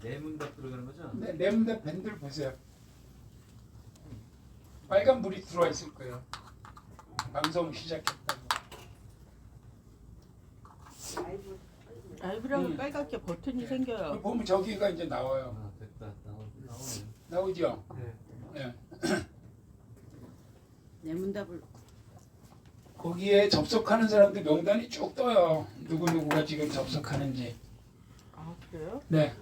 내문답 들어가는 거죠? 네, 내문답 밴들 보세요. 빨간 불이 들어와 있을 거예요. 방송 시작했다고. 라이브라고 빨갛게 버튼이 생겨요. 보면 저기가 이제 나와요. 아 됐다. 나오네. 나오죠? 네. 네. 내문답을 거기에 접속하는 사람들 명단이 쭉 떠요. 누구누구가 지금 접속하는지. 아 그래요? 네.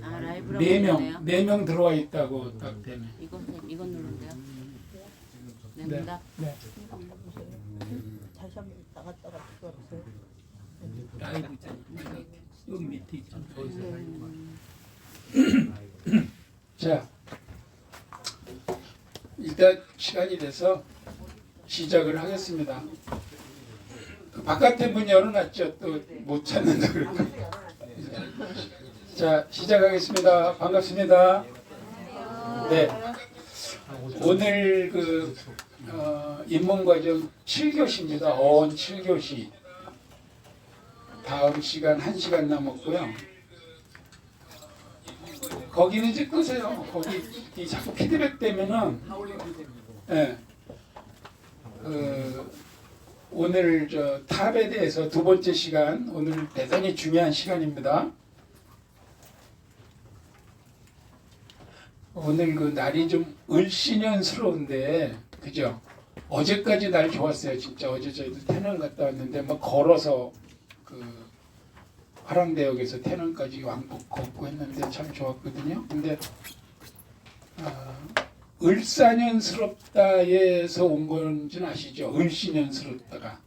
아 라이브라고 네 되네요. 명, 4명 들어와 있다고 딱 되네. 이건 누른데요. 네. 내문답 네. 다시 한번 나갔다가 들어왔어요. 라이브 있잖아. 여기 밑에 있잖아. 자, 일단 시간이 돼서 시작을 하겠습니다. 바깥에 문 열어놨죠. 또 못 찾는다 그럴까. 자, 시작하겠습니다. 반갑습니다. 네, 오늘 입문과정 7교시입니다. 어원 7교시. 다음 시간 1시간 남았고요. 거기는 이제 끄세요. 거기 자꾸 피드백 되면은, 예, 오늘 저 탑에 대해서 두 번째 시간, 오늘 대단히 중요한 시간입니다. 오늘 그 날이 좀 을씨년스러운데, 그죠? 어제까지 날 좋았어요. 진짜 어제 저희도 태릉 갔다 왔는데 막 걸어서 그 화랑대역에서 태릉까지 왕복 걷고 했는데 참 좋았거든요. 근데 을사년스럽다에서 온 건지는 아시죠? 을씨년스럽다가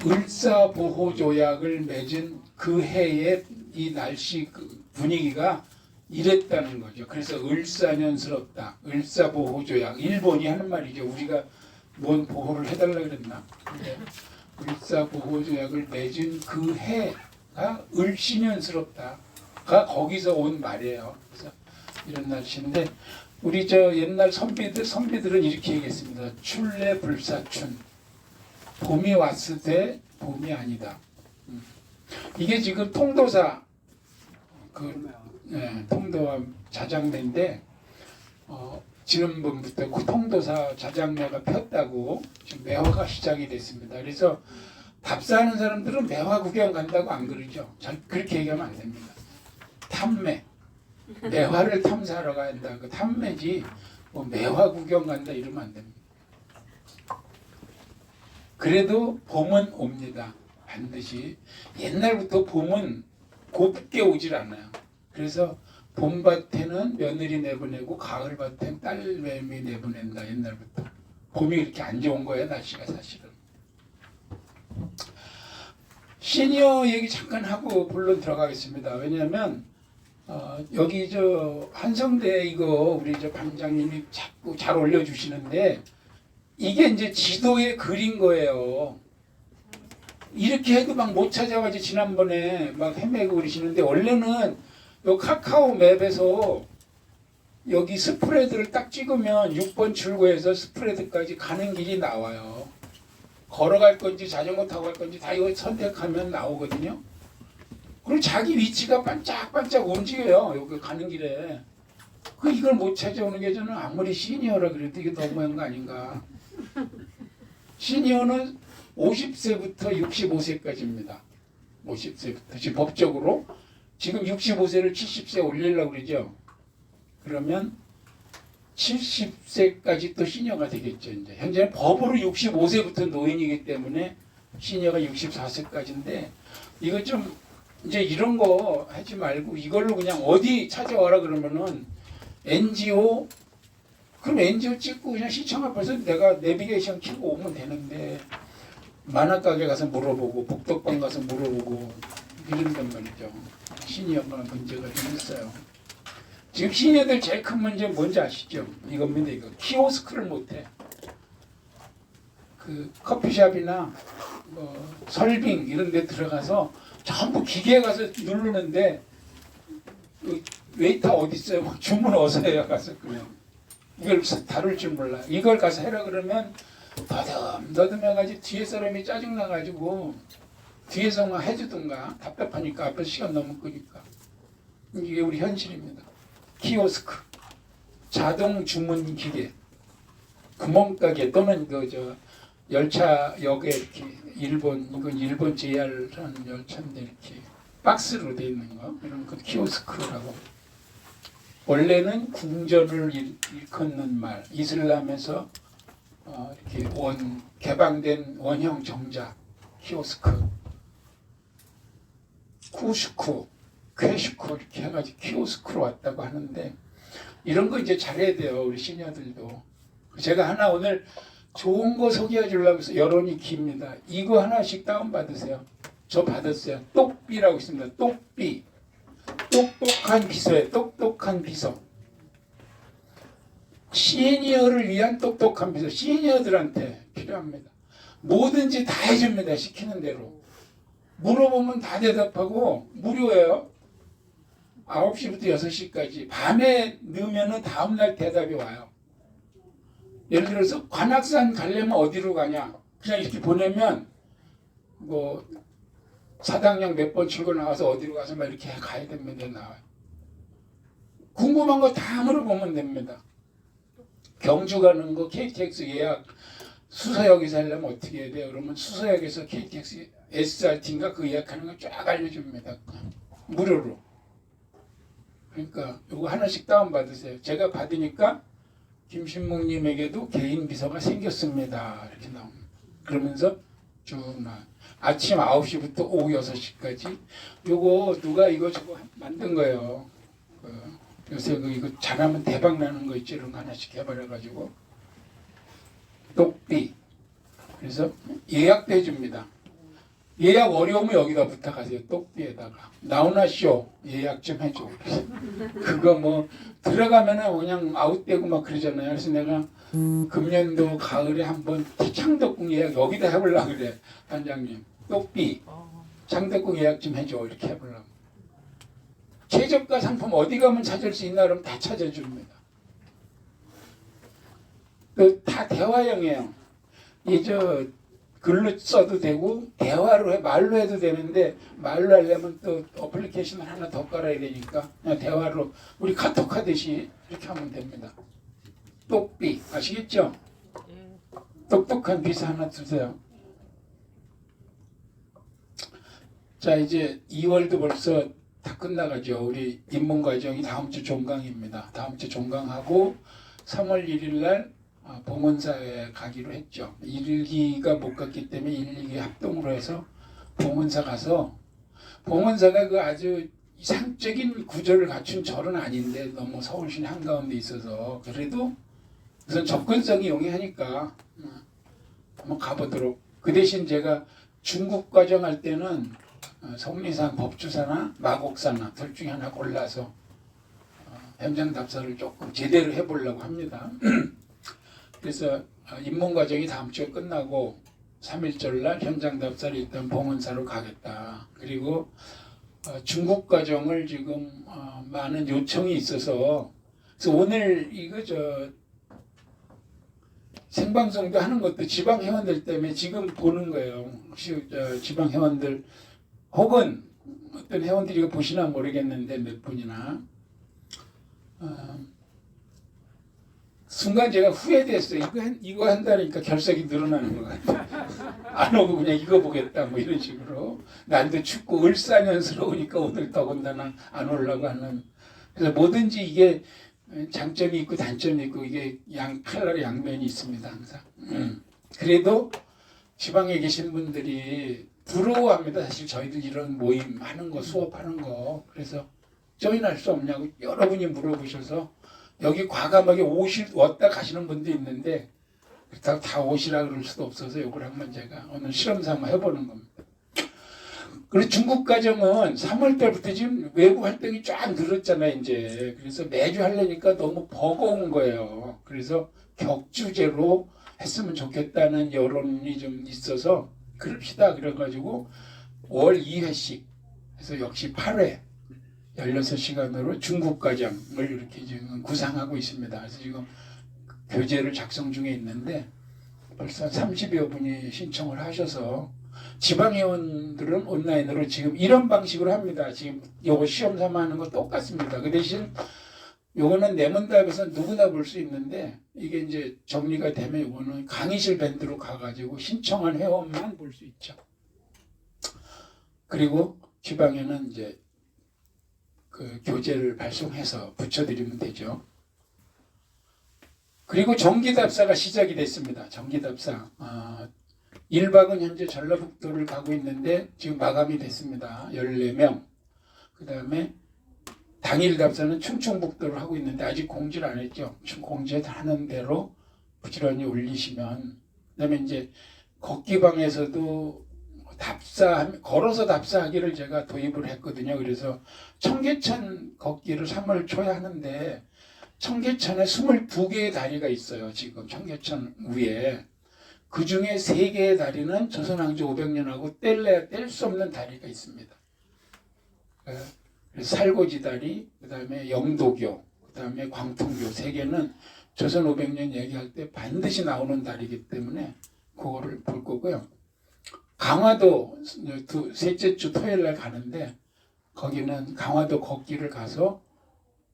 을사보호조약을 맺은 그 해에 이 날씨 그 분위기가 이랬다는 거죠. 그래서 을사년스럽다, 을사보호조약, 일본이 하는 말이죠. 우리가 뭔 보호를 해달라 그랬나? 을사보호조약을 맺은 그 해가 을씨년스럽다가 거기서 온 말이에요. 그래서 이런 날씨인데 우리 저 옛날 선비들은 이렇게 얘기했습니다. 출래불사춘, 봄이 왔을 때 봄이 아니다. 이게 지금 통도사 통도와 자장매인데 지난번부터 그 통도사 자장매가 폈다고 지금 매화가 시작이 됐습니다. 그래서 답사하는 사람들은 매화 구경 간다고 안 그러죠. 그렇게 얘기하면 안 됩니다. 탐매, 매화를 탐사하러 간다. 그 탐매지 뭐 매화 구경 간다 이러면 안 됩니다. 그래도 봄은 옵니다. 반드시. 옛날부터 봄은 곱게 오질 않아요. 그래서 봄밭에는 며느리 내보내고 가을밭엔 딸내미 내보낸다. 옛날부터. 봄이 이렇게 안 좋은 거예요. 날씨가 사실은. 시니어 얘기 잠깐 하고 본론 들어가겠습니다. 왜냐하면 여기 저 한성대 이거 우리 저 반장님이 자꾸 잘 올려주시는데 이게 이제 지도에 그린 거예요. 이렇게 해도 막 못 찾아가지고 지난번에 막 헤매고 그러시는데 원래는 요 카카오 맵에서 여기 스프레드를 딱 찍으면 6번 출구에서 스프레드까지 가는 길이 나와요. 걸어갈 건지 자전거 타고 갈 건지 다 이거 선택하면 나오거든요. 그리고 자기 위치가 반짝반짝 움직여요. 여기 가는 길에. 이걸 못 찾아오는 게 저는 아무리 시니어라 그래도 이게 너무한 거 아닌가. 시니어는 50세부터 65세까지입니다. 50세부터. 지금 법적으로 지금 65세를 70세 올리려고 그러죠. 그러면 70세까지 또 시니어가 되겠죠. 이제 현재는 법으로 65세부터 노인이기 때문에 시니어가 64세까지인데 이거 좀 이제 이런 거 하지 말고 이걸로 그냥 어디 찾아와라 그러면은 NGO 그럼 NGO 찍고 그냥 시청 앞에서 내가 내비게이션 켜고 오면 되는데 만화가게 가서 물어보고 복덕방 가서 물어보고 이런단 말이죠. 시니어가 문제가 좀 있어요. 지금 시니어들 제일 큰 문제는 뭔지 아시죠? 이겁니다. 이거 키오스크를 못해. 그 커피숍이나 뭐 설빙 이런 데 들어가서 전부 기계에 가서 누르는데 웨이터 어디 있어요? 막 주문 어서 해요. 가서 그냥 이걸 다룰 줄 몰라. 이걸 가서 해라 그러면 더듬 해가지고 뒤에 사람이 짜증나가지고 뒤에서만 해주든가 답답하니까 앞에서 시간 너무 끄니까 이게 우리 현실입니다. 키오스크, 자동 주문 기계, 구멍가게 또는 그 열차역에 이렇게 이건 일본 JR라는 열차인데 이렇게 박스로 돼 있는 거 이런 거 키오스크라고. 원래는 궁전을 일컫는 말, 이슬람에서 이렇게 개방된 원형 정자 키오스크, 쿠슈쿠, 쾌슈쿠 이렇게 해가지고 키오스크로 왔다고 하는데 이런 거 이제 잘해야 돼요 우리 시니어들도. 제가 하나 오늘 좋은 거 소개해 주려고 해서 여론이 깁니다. 이거 하나씩 다운 받으세요. 저 받았어요. 똑비라고 있습니다. 똑비. 똑똑한 비서예요. 똑똑한 비서. 시니어를 위한 똑똑한 비서. 시니어들한테 필요합니다. 뭐든지 다 해줍니다. 시키는 대로. 물어보면 다 대답하고 무료예요. 9시부터 6시까지. 밤에 넣으면 다음날 대답이 와요. 예를 들어서 관악산 가려면 어디로 가냐. 그냥 이렇게 보내면 뭐 사당역 몇 번 출근 나가서 어디로 가서 막 이렇게 가야 됩니다. 나와요. 궁금한 거 다 물어보면 됩니다. 경주 가는 거 KTX 예약 수서역에서 하려면 어떻게 해야 돼요? 그러면 수서역에서 KTX SRT인가 그 예약하는 거 쫙 알려줍니다. 무료로. 그러니까 이거 하나씩 다운받으세요. 제가 받으니까 김신묵님에게도 개인 비서가 생겼습니다. 이렇게 나옵니다. 그러면서 쭉 나. 아침 9시부터 오후 6시까지 요거 누가 이거 저거 만든 거예요. 요새 이거 잘하면 대박 나는 거 있죠. 이런 거 하나씩 개발해가지고 똑비. 그래서 예약도 해줍니다. 예약 어려우면 여기다 부탁하세요. 똑비에다가 나오나쇼 예약 좀 해줘. 그거 뭐 들어가면은 그냥 아웃되고 막 그러잖아요. 그래서 내가 금년도 가을에 한번 창덕궁 예약 여기다 해보려고 그래. 단장님 똑비 창덕궁 예약 좀 해줘. 이렇게 해보려고. 최저가 상품 어디 가면 찾을 수 있나 그러면 다 찾아줍니다. 다 대화형이에요. 이저 글로 써도 되고 대화로 말로 해도 되는데 말로 하려면 또 어플리케이션을 하나 더 깔아야 되니까 그냥 대화로 우리 카톡 하듯이 이렇게 하면 됩니다. 똑비 아시겠죠? 똑똑한 비서 하나 주세요. 자 이제 2월도 벌써 다 끝나가죠. 우리 입문과정이 다음 주 종강입니다. 다음 주 종강하고 3월 1일 날 봉헌사에 가기로 했죠. 1기가 못 갔기 때문에 1, 2기 합동으로 해서 봉헌사 가서 봉헌사가 그 아주 이상적인 구조를 갖춘 절은 아닌데 너무 서울시내 한가운데 있어서 그래도 우선 접근성이 용이하니까 한번 가보도록. 그 대신 제가 중국 과정 할 때는 성리산 법주사나 마곡사나 둘 중에 하나 골라서 현장 답사를 조금 제대로 해보려고 합니다. 그래서 입문 과정이 다음 주에 끝나고 3일절 날 현장 답사를 일단 봉헌사로 가겠다. 그리고 중국 과정을 지금 많은 요청이 있어서 그래서 오늘 이거 생방송도 하는 것도 지방 회원들 때문에 지금 보는 거예요. 혹시 지방 회원들 혹은 어떤 회원들이 이거 보시나 모르겠는데 몇 분이나 순간 제가 후회됐어요. 이거 한다니까 결석이 늘어나는 것 같아요. 안 오고 그냥 이거 보겠다 뭐 이런 식으로. 날도 춥고 을사년스러우니까 오늘 더군다나 안 오려고 하는. 그래서 뭐든지 이게 장점이 있고 단점이 있고 이게 칼날의 양면이 있습니다 항상. 그래도 지방에 계신 분들이 부러워합니다. 사실 저희들 이런 모임 하는 거 수업하는 거. 그래서 조인할 수 없냐고 여러분이 물어보셔서 여기 과감하게 왔다 가시는 분도 있는데 그렇다고 다 오시라 그럴 수도 없어서 이걸 한번 제가 오늘 실험삼아 해보는 겁니다. 그리고 중국 과정은 3월 달부터 지금 외부 활동이 쫙 늘었잖아요 이제. 그래서 매주 하려니까 너무 버거운 거예요. 그래서 격주제로 했으면 좋겠다는 여론이 좀 있어서 그럽시다 그래가지고 월 2회씩 해서 역시 8회 16시간으로 중국 과정을 이렇게 지금 구상하고 있습니다. 그래서 지금 교재를 작성 중에 있는데 벌써 30여 분이 신청을 하셔서 지방의원들은 온라인으로 지금 이런 방식으로 합니다. 지금 요거 시험 삼아 하는 거 똑같습니다. 그 대신 요거는 내문답에서 누구나 볼 수 있는데 이게 이제 정리가 되면 요거는 강의실 밴드로 가가지고 신청한 회원만 볼 수 있죠. 그리고 지방에는 이제 그 교재를 발송해서 붙여드리면 되죠. 그리고 정기답사가 시작이 됐습니다. 정기답사. 1박은 현재 전라북도를 가고 있는데 지금 마감이 됐습니다. 14명. 그 다음에 당일 답사는 충청북도를 하고 있는데 아직 공지를 안 했죠. 공지하는 대로 부지런히 올리시면. 그 다음에 이제 걷기방에서도 걸어서 답사하기를 제가 도입을 했거든요. 그래서 청계천 걷기를 3월 초에 하는데 청계천에 22개의 다리가 있어요. 지금 청계천 위에. 그 중에 3개의 다리는 조선왕조 500년하고 뗄래야 뗄 수 없는 다리가 있습니다. 살고지 다리, 그 다음에 영도교, 그 다음에 광통교 3개는 조선 500년 얘기할 때 반드시 나오는 다리이기 때문에 그거를 볼 거고요. 강화도 셋째 주 토요일 날 가는데 거기는 강화도 걷기를 가서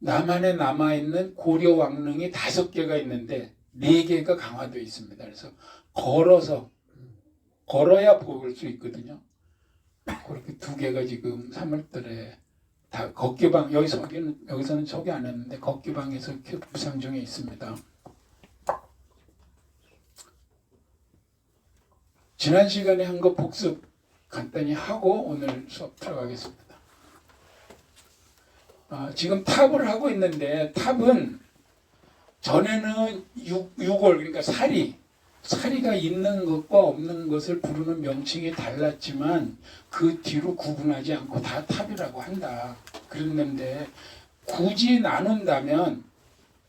남한에 남아있는 고려 왕릉이 5개가 있는데 4개가 강화도에 있습니다. 그래서 걸어야 볼 수 있거든요. 그렇게 2개가 지금 3월달에 다 걷기방 여기서는 소개 안 했는데 걷기방에서 구상 중에 있습니다. 지난 시간에 한 거 복습 간단히 하고 오늘 수업 들어가겠습니다. 지금 탑을 하고 있는데 탑은 전에는 6월 그러니까 사리가 있는 것과 없는 것을 부르는 명칭이 달랐지만 그 뒤로 구분하지 않고 다 탑이라고 한다. 그랬는데 굳이 나눈다면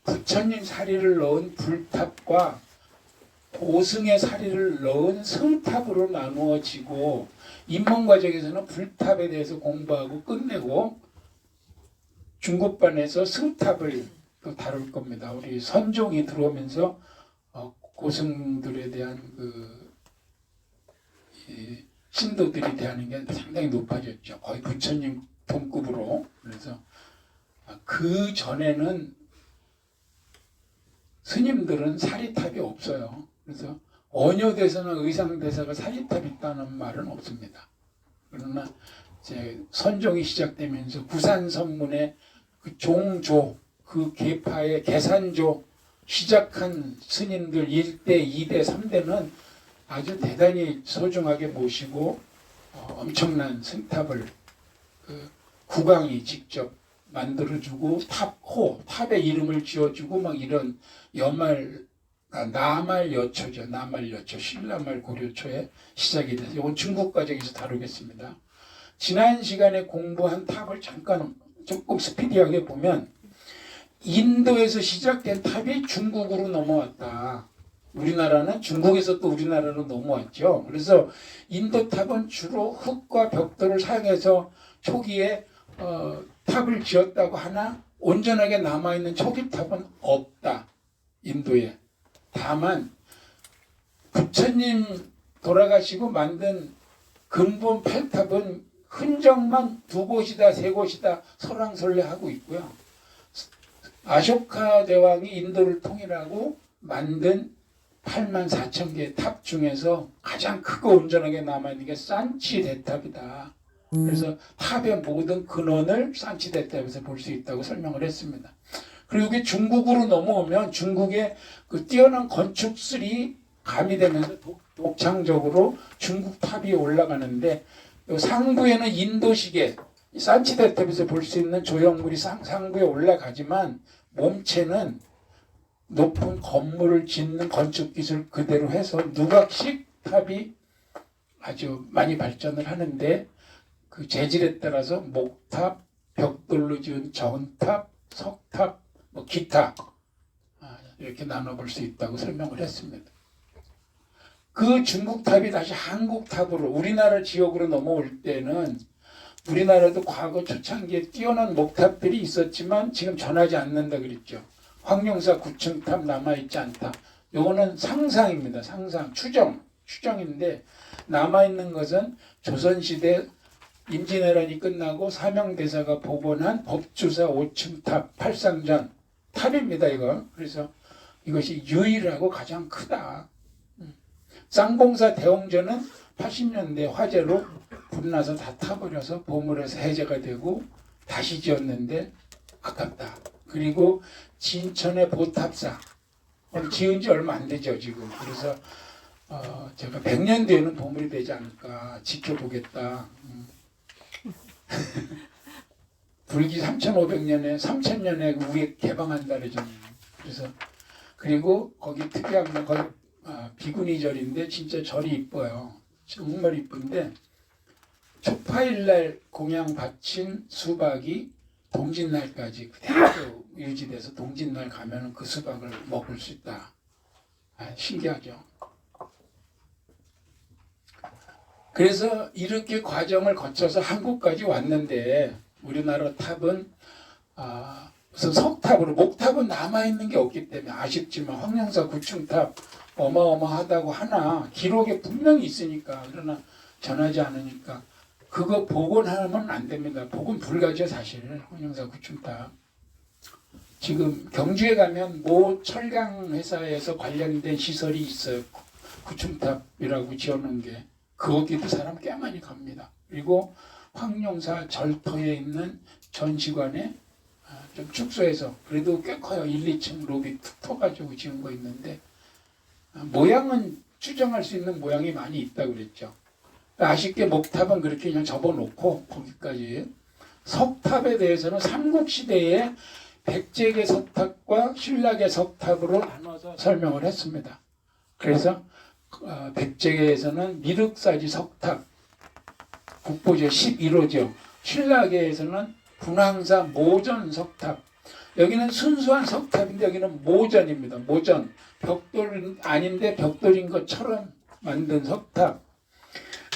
부처님 사리를 넣은 불탑과 고승의 사리를 넣은 성탑으로 나누어지고 입문과정에서는 불탑에 대해서 공부하고 끝내고 중급반에서 성탑을 또 다룰 겁니다. 우리 선종이 들어오면서 고승들에 대한 신도들이 대하는 게 상당히 높아졌죠. 거의 부처님 동급으로. 그래서 그 전에는 스님들은 사리탑이 없어요. 그래서 원효대사나 의상대사가 사리탑이 있다는 말은 없습니다. 그러나 이제 선종이 시작되면서 부산선문의 그 종조, 그 계파의 계산조 시작한 스님들 1대, 2대, 3대는 아주 대단히 소중하게 모시고 엄청난 승탑을 국왕이 직접 만들어주고 탑의 이름을 지어주고 막 이런 나말여초죠. 나말여초, 신라말 고려초에 시작이 돼서 이건 중국 과정에서 다루겠습니다. 지난 시간에 공부한 탑을 잠깐 조금 스피디하게 보면 인도에서 시작된 탑이 중국으로 넘어왔다. 우리나라는 중국에서 또 우리나라로 넘어왔죠. 그래서 인도 탑은 주로 흙과 벽돌을 사용해서 초기에 탑을 지었다고 하나 온전하게 남아있는 초기 탑은 없다. 인도에. 다만 부처님 돌아가시고 만든 근본 8탑은 흔적만 2곳이다 3곳이다 설왕설래하고 있고요. 아쇼카 대왕이 인도를 통일하고 만든 84,000개의 탑 중에서 가장 크고 온전하게 남아있는 게 산치 대탑이다. 그래서 탑의 모든 근원을 산치 대탑에서 볼 수 있다고 설명을 했습니다. 그리고 이게 중국으로 넘어오면 중국의 그 뛰어난 건축술이 가미되면서 독창적으로 중국 탑이 올라가는데 상부에는 인도식의 산치 대탑에서 볼 수 있는 조형물이 상부에 올라가지만 몸체는 높은 건물을 짓는 건축 기술 그대로 해서 누각식 탑이 아주 많이 발전을 하는데 그 재질에 따라서 목탑, 벽돌로 지은 정탑, 석탑, 기타 이렇게 나눠볼 수 있다고 설명을 했습니다. 그 중국탑이 다시 한국탑으로 우리나라 지역으로 넘어올 때는 우리나라도 과거 초창기에 뛰어난 목탑들이 있었지만 지금 전하지 않는다 그랬죠. 황룡사 9층탑 남아있지 않다. 요거는 상상입니다. 상상, 추정인데 남아있는 것은 조선시대 임진왜란이 끝나고 사명대사가 복원한 법주사 5층 탑, 팔상전 탑입니다. 이거. 그래서 이것이 유일하고 가장 크다. 쌍봉사 대홍전은 80년대 화재로 불나서 다 타버려서 보물에서 해제가 되고 다시 지었는데 아깝다. 그리고 진천의 보탑사 지은 지 얼마 안 되죠 지금. 그래서 제가 100년 뒤에는 보물이 되지 않을까 지켜보겠다. 불기 3,500년에 3,000년에 우리 개방한다 그러잖아요. 그래서 그리고 거기 특이한 건 거기 비구니 절인데 진짜 절이 이뻐요. 정말 이쁜데 초파일날 공양 바친 수박이 동짓날까지 그대로 유지돼서 동짓날 가면 그 수박을 먹을 수 있다. 신기하죠. 그래서 이렇게 과정을 거쳐서 한국까지 왔는데 우리나라 탑은 우선 석탑으로 목탑은 남아있는 게 없기 때문에 아쉽지만 황령사 구층탑 어마어마하다고 하나 기록에 분명히 있으니까 그러나 전하지 않으니까 그거 복원하면 안 됩니다. 복원 불가죠 사실. 황령사 구층탑 지금 경주에 가면 모 철강 회사에서 관련된 시설이 있어요. 구층탑이라고 지어놓은 게 거기도 사람 꽤 많이 갑니다. 그리고 황령사 절터에 있는 전시관에 좀 축소해서 그래도 꽤 커요. 1, 2층 로비 툭 터가지고 지은 거 있는데 모양은 추정할 수 있는 모양이 많이 있다고 그랬죠. 아쉽게 목탑은 그렇게 그냥 접어놓고 거기까지. 석탑에 대해서는 삼국시대에 백제계 석탑과 신라계 석탑으로 나눠서 설명을 했습니다. 그래서 백제계에서는 미륵사지 석탑 국보제 11호죠. 신라계에서는 분황사 모전 석탑. 여기는 순수한 석탑인데 여기는 모전입니다. 모전. 벽돌 아닌데 벽돌인 것처럼 만든 석탑.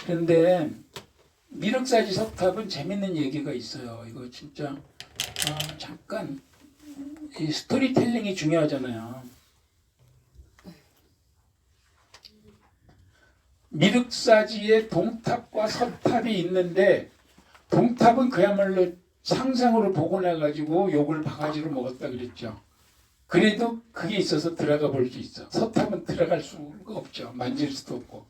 그런데 미륵사지 석탑은 재밌는 얘기가 있어요. 이거 진짜 잠깐 이 스토리텔링이 중요하잖아요. 미륵사지에 동탑과 서탑이 있는데 동탑은 그야말로 상상으로 복원해가지고 욕을 바가지로 먹었다 그랬죠. 그래도 그게 있어서 들어가 볼 수 있어. 서탑은 들어갈 수가 없죠. 만질 수도 없고.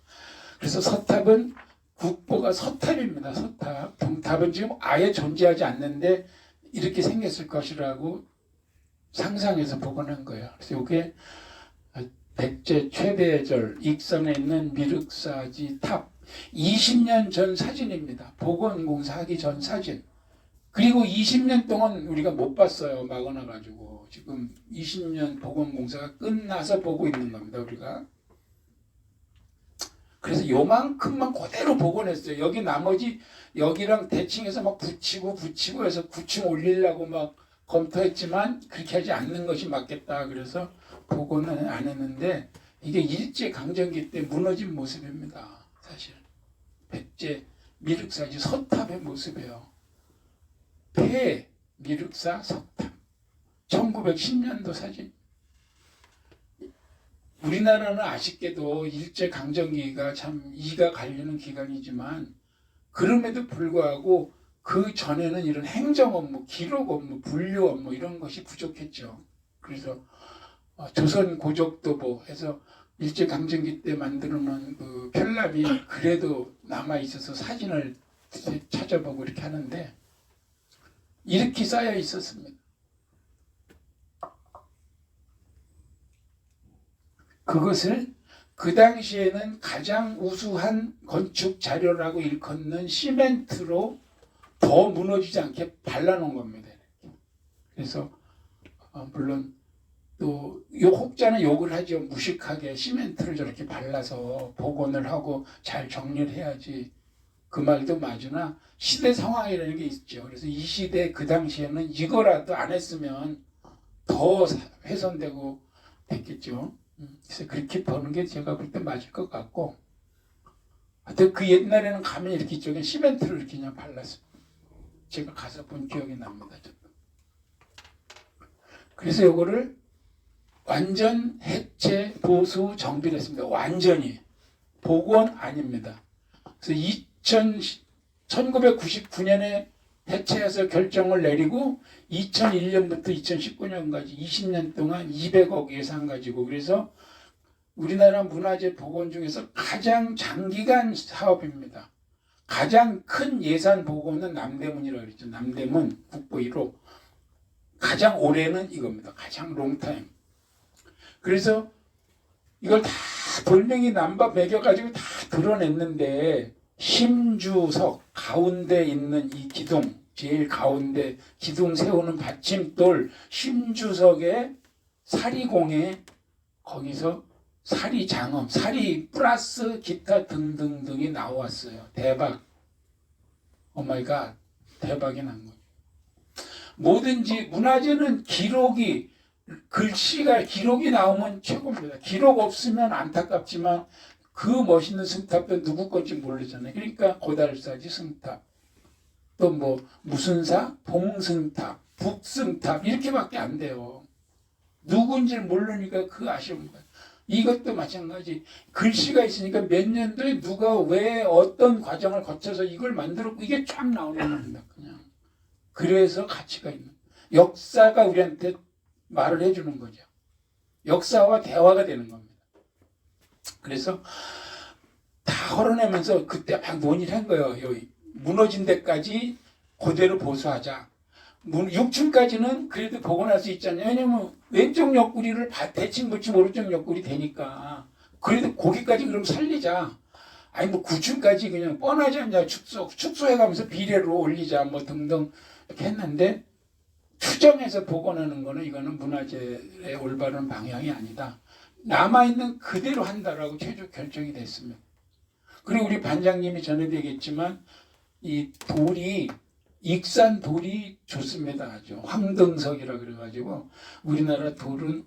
그래서 서탑은 국보가 서탑입니다. 서탑. 동탑은 지금 아예 존재하지 않는데 이렇게 생겼을 것이라고 상상해서 복원한 거예요. 그래서 이게 백제 최대절 익선에 있는 미륵사지 탑 20년 전 사진입니다. 복원공사하기 전 사진. 그리고 20년 동안 우리가 못 봤어요. 막아놔가지고 지금 20년 복원공사가 끝나서 보고 있는 겁니다. 우리가. 그래서 요만큼만 그대로 복원했어요. 여기 나머지 여기랑 대칭해서 막 붙이고 해서 9층 올리려고 막 검토했지만 그렇게 하지 않는 것이 맞겠다. 그래서 복원은 안 했는데 이게 일제강점기 때 무너진 모습입니다. 사실 백제 미륵사지 서탑의 모습이에요. 폐 미륵사 석탑 1910년도 사진. 우리나라는 아쉽게도 일제강점기가 참 이가 갈리는 기간이지만 그럼에도 불구하고 그 전에는 이런 행정 업무, 기록 업무, 분류 업무 이런 것이 부족했죠. 그래서 조선 고족도보 해서 일제강점기 때 만들어 놓은 그 편람이 그래도 남아 있어서 사진을 찾아보고 이렇게 하는데 이렇게 쌓여 있었습니다. 그것을 그 당시에는 가장 우수한 건축 자료라고 일컫는 시멘트로 더 무너지지 않게 발라놓은 겁니다. 그래서 물론 또 혹자는 욕을 하죠. 무식하게 시멘트를 저렇게 발라서 복원을 하고 잘 정리를 해야지. 그 말도 맞으나 시대 상황이라는 게 있죠. 그래서 이 시대 그 당시에는 이거라도 안 했으면 더 훼손되고 됐겠죠. 그래서 그렇게 보는 게 제가 볼 때 맞을 것 같고, 하여튼 그 옛날에는 가면 이렇게 이쪽에 시멘트를 이렇게 그냥 발랐어요. 제가 가서 본 기억이 납니다. 그래서 요거를 완전 해체, 보수, 정비를 했습니다. 완전히. 복원 아닙니다. 그래서 1999년에 해체해서 결정을 내리고 2001년부터 2019년까지 20년 동안 200억 예산 가지고, 그래서 우리나라 문화재 복원 중에서 가장 장기간 사업입니다. 가장 큰 예산 복원은 남대문이라고 그랬죠. 남대문 국보 1호. 가장 오래는 이겁니다. 가장 롱타임. 그래서 이걸 다 돌멩이 남바 매겨가지고 다 드러냈는데, 심주석 가운데 있는 이 기둥, 제일 가운데 기둥 세우는 받침돌 심주석의 사리공에 거기서 사리 장엄, 사리 플러스 기타 등등등이 나왔어요. 대박. 오마이갓. 대박이 난 거예요. 뭐든지 문화재는 기록이, 글씨가 기록이 나오면 최고입니다. 기록 없으면 안타깝지만 그 멋있는 승탑도 누구 건지 모르잖아요. 그러니까 고달사지 승탑, 또 뭐 무슨 사, 봉승탑, 북승탑 이렇게밖에 안 돼요. 누군지 모르니까 그 아쉬운 거예요. 이것도 마찬가지. 글씨가 있으니까 몇 년도에 누가 왜 어떤 과정을 거쳐서 이걸 만들었고 이게 쫙 나오는 겁니다. 그냥. 그래서 가치가 있는. 역사가 우리한테 말을 해주는 거죠. 역사와 대화가 되는 겁니다. 그래서 다 헐어내면서 그때 막 논의를 한 거예요. 여기 무너진 데까지 그대로 보수하자. 6층까지는 그래도 복원할 수 있잖아요. 왜냐면 왼쪽 옆구리를 대칭 붙이면 오른쪽 옆구리 되니까. 그래도 거기까지 그럼 살리자. 아니 뭐 9층까지 그냥 뻔하지 않냐. 축소해가면서 비례로 올리자 뭐 등등 이렇게 했는데, 추정해서 복원하는 거는 이거는 문화재의 올바른 방향이 아니다. 남아있는 그대로 한다라고 최종 결정이 됐습니다. 그리고 우리 반장님이 전에도 얘기했지만 이 돌이, 익산 돌이 좋습니다. 아주 황등석이라 그래가지고 우리나라 돌은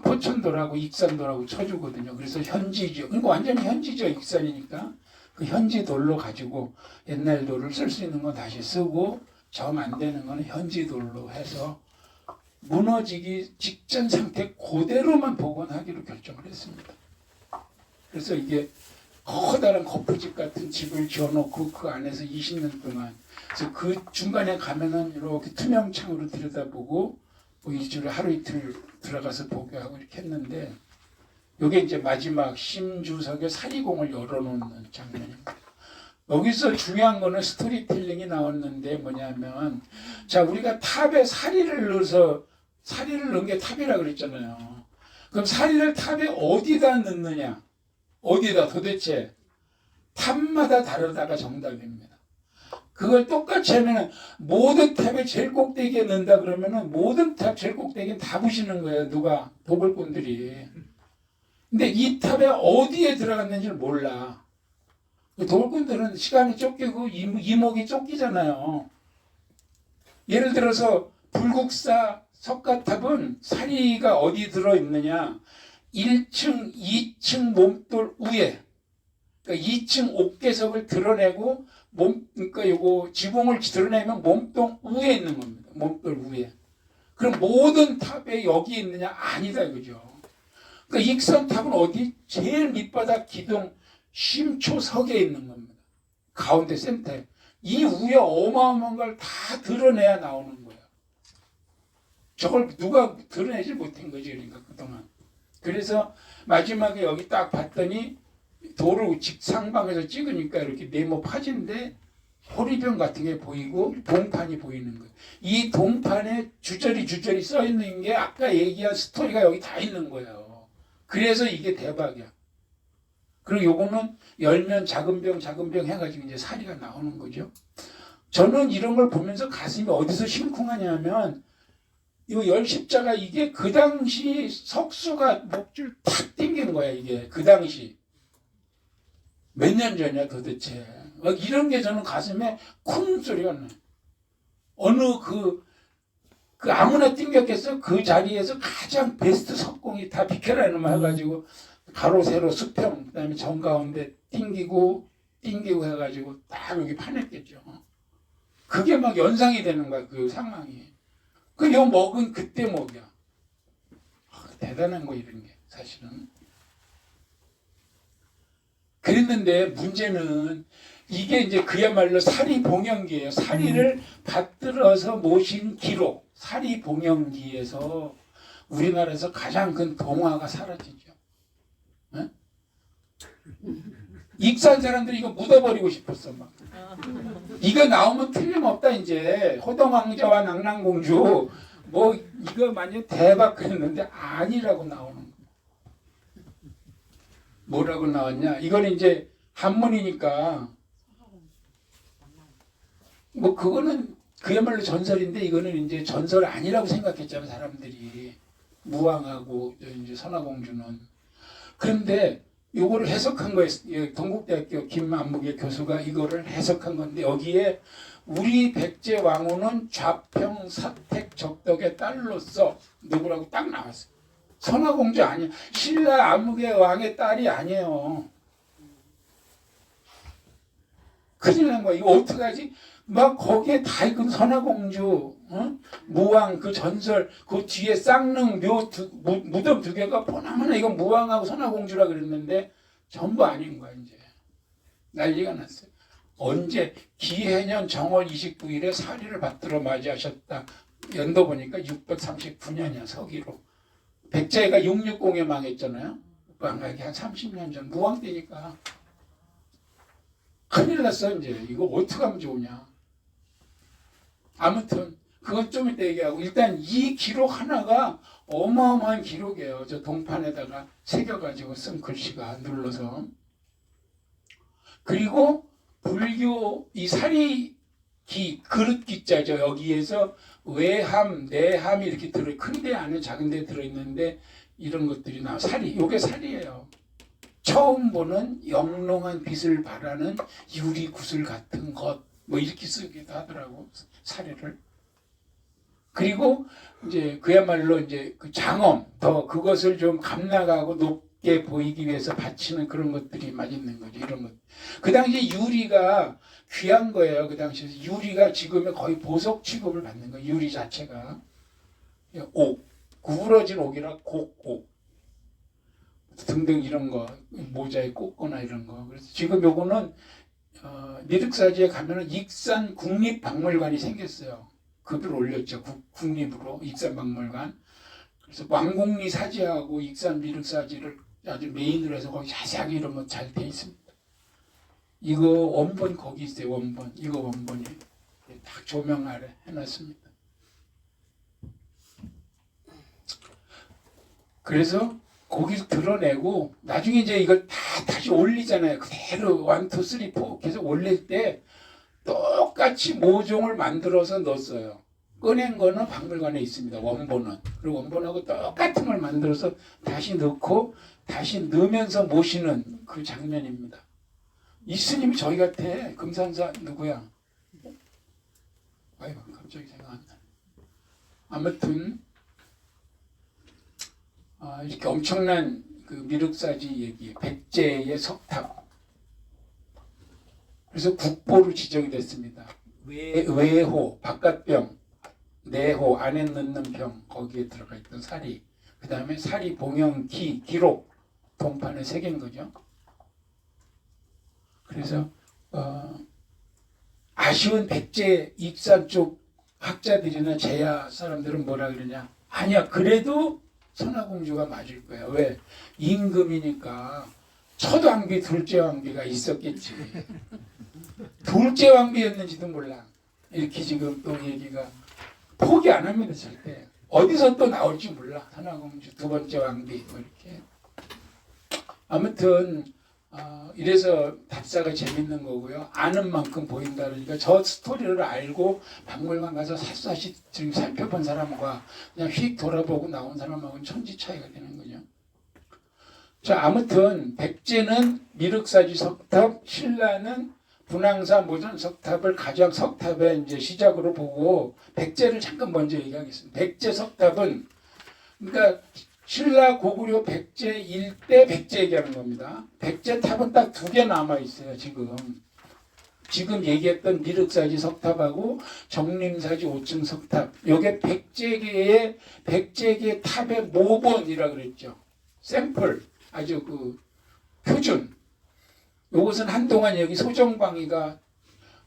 포천돌하고 익산돌하고 쳐주거든요. 그래서 현지죠. 그리고 완전히 현지죠. 익산이니까 그 현지 돌로 가지고 옛날 돌을 쓸 수 있는 건 다시 쓰고 정 안 되는 거는 현지 돌로 해서 무너지기 직전 상태 그대로만 복원하기로 결정을 했습니다. 그래서 이게 커다란 거푸집 같은 집을 지어놓고 그 안에서 20년 동안, 그래서 그 중간에 가면은 이렇게 투명 창으로 들여다보고 뭐 일주일에 하루 이틀 들어가서 보고하고 이렇게 했는데, 이게 이제 마지막 심주석의 사리공을 열어놓는 장면입니다. 여기서 중요한 거는 스토리텔링이 나왔는데 뭐냐면, 자 우리가 탑에 사리를 넣어서, 사리를 넣은 게 탑이라 그랬잖아요. 그럼 사리를 탑에 어디다 넣느냐? 어디다 도대체? 탑마다 다르다가 정답입니다. 그걸 똑같이 하면은 모든 탑에 제일 꼭대기에 넣는다 그러면은 모든 탑 제일 꼭대기에 다 부시는 거예요. 누가? 도굴꾼들이. 근데 이 탑에 어디에 들어갔는지를 몰라. 도굴꾼들은 시간이 쫓기고 이목이 쫓기잖아요. 예를 들어서 불국사 석가탑은 사리가 어디 들어있느냐, 1층, 2층 몸돌 위에, 그러니까 2층 옥계석을 드러내고 그러니까 요거 지붕을 드러내면 몸통 위에 있는 겁니다. 몸돌 위에. 그럼 모든 탑에 여기 있느냐? 아니다 이거죠. 그러니까 익선탑은 어디? 제일 밑바닥 기둥 심초석에 있는 겁니다. 가운데 센터에. 이 위에 어마어마한 걸 다 드러내야 나오는 거예요. 저걸 누가 드러내지 못한 거지, 그러니까 그동안. 그래서 마지막에 여기 딱 봤더니 돌을 직상방에서 찍으니까 이렇게 네모 파진데 호리병 같은 게 보이고 동판이 보이는 거예요. 이 동판에 주저리 써 있는 게 아까 얘기한 스토리가 여기 다 있는 거예요. 그래서 이게 대박이야. 그리고 요거는 열면 작은 병 해가지고 이제 사리가 나오는 거죠. 저는 이런 걸 보면서 가슴이 어디서 심쿵하냐면, 이 열십자가 이게 그 당시 석수가 목줄 탁 땡기는 거야. 이게 그 당시 몇 년 전이야 도대체. 이런 게 저는 가슴에 쿵 소리가 나요. 어느 그 아무나 띵겼겠어? 그 자리에서 가장 베스트 석공이 다 비켜라 이놈 해가지고 가로 세로 수평, 그다음에 정 가운데 띵기고 해가지고 딱 여기 파냈겠죠. 그게 막 연상이 되는 거야 그 상황이. 그 요 먹은 그때 먹이야. 대단한 거 이런 게 사실은. 그랬는데 문제는 이게 이제 그야말로 사리봉영기예요. 사리를 받들어서 모신 기록, 사리봉영기에서 우리나라에서 가장 큰 동화가 사라지죠. 어? 익산 사람들이 이거 묻어버리고 싶었어 막. 이거 나오면 틀림없다 이제. 호동왕자와 낙랑공주 뭐 이거 만약 대박 그랬는데 아니라고 나오는 거야. 뭐라고 나왔냐? 이건 이제 한문이니까 뭐 그거는 그야말로 전설인데 이거는 이제 전설 아니라고 생각했잖아 사람들이. 무왕하고 이제 선화공주는. 그런데 요거를 해석한 거예요. 동국대학교 김만복의 교수가 이거를 해석한 건데 여기에 우리 백제 왕후는 좌평 사택 적덕의 딸로서 누구라고 딱 나왔어요. 선화공주 아니야. 신라 암흑의 왕의 딸이 아니에요. 큰일 난 거야. 이거 어떡하지? 막 거기에 다 있거든. 선화공주, 어? 무왕 그 전설, 그 뒤에 쌍릉 무덤 두 개가 보나마나 이건 무왕하고 선화공주라 그랬는데 전부 아닌 거야 이제. 난리가 났어요. 언제 기해년 정월 29일에 사리를 받들어 맞이하셨다. 연도 보니까 639년이야 서기로. 백제가 660에 망했잖아요. 망하기 한 30년 전 무왕 때니까. 큰일 났어 이제. 이거 어떻게 하면 좋으냐. 아무튼 그건 좀 이따 얘기하고 일단 이 기록 하나가 어마어마한 기록이에요. 저 동판에다가 새겨가지고 쓴 글씨가 눌러서. 그리고 불교 이 사리기 그릇 기자죠. 여기에서 외함, 내함이 이렇게 큰데 안에 작은 데 들어있는데 이런 것들이 나와. 사리, 요게 사리예요. 처음 보는 영롱한 빛을 발하는 유리 구슬 같은 것, 뭐 이렇게 쓰기도 하더라고 사리를. 그리고 이제 그야말로 이제 그 장엄, 더 그것을 좀 감나가고 높게 보이기 위해서 바치는 그런 것들이 많이 있는 거죠. 이런 것. 그 당시에 유리가 귀한 거예요. 그 당시에 유리가 지금의 거의 보석 취급을 받는 거예요. 유리 자체가. 옥, 구부러진 옥이라 곡옥 등등 이런 거 모자에 꽂거나 이런 거. 그래서 지금 요거는 미륵사지에 가면은 익산 국립박물관이 생겼어요. 급을 올렸죠. 국립으로 익산박물관. 그래서 왕곡리 사지하고 익산 미륵사지를 아주 메인으로 해서 거기 자세하게 이런 거 잘 돼 있습니다. 이거 원본 거기 있어요. 원본. 이거 원본이 딱 조명 아래 해놨습니다. 그래서 거기서 드러내고 나중에 이제 이걸 다 다시 올리잖아요. 그대로 1, 2, 3, 4 계속 올릴 때 똑같이 모종을 만들어서 넣었어요. 꺼낸 거는 박물관에 있습니다. 원본은. 그리고 원본하고 똑같은 걸 만들어서 다시 넣고 다시 넣으면서 모시는 그 장면입니다. 이 스님이 저희 같아. 금산사 누구야? 아이고 갑자기 생각 안 나. 아무튼 이렇게 엄청난 그 미륵사지 얘기, 백제의 석탑. 그래서 국보로 지정이 됐습니다. 외호, 바깥병, 내호, 안에 넣는 병, 거기에 들어가 있던 사리. 그 다음에 사리 봉영 기록, 동판에 새긴 거죠. 그래서 아쉬운 백제 익산 쪽 학자들이나 제야 사람들은 뭐라 그러냐. 아니야, 그래도 선화공주가 맞을 거야. 왜? 임금이니까 첫 왕비, 둘째 왕비가 있었겠지. 둘째 왕비였는지도 몰라. 이렇게 지금 또 얘기가 포기 안 합니다. 절대. 어디서 또 나올지 몰라. 선화공주 두 번째 왕비 뭐 이렇게. 아무튼 이래서 답사가 재밌는 거고요. 아는 만큼 보인다 그러니까 저 스토리를 알고 박물관 가서 샅샅이 지금 살펴본 사람과 그냥 휙 돌아보고 나온 사람하고는 천지 차이가 되는 거죠. 자, 아무튼 백제는 미륵사지 석탑, 신라는 분황사 모전 석탑을 가장 석탑의 이제 시작으로 보고 백제를 잠깐 먼저 얘기하겠습니다. 백제 석탑은 그러니까 신라 고구려 백제 일대 백제 얘기하는 겁니다. 백제 탑은 딱 2개 남아 있어요. 지금 얘기했던 미륵사지 석탑하고 정림사지 5층 석탑. 이게 백제계의 탑의 모본이라 그랬죠. 샘플, 아주 그 표준. 이것은 한동안 여기 소정방이가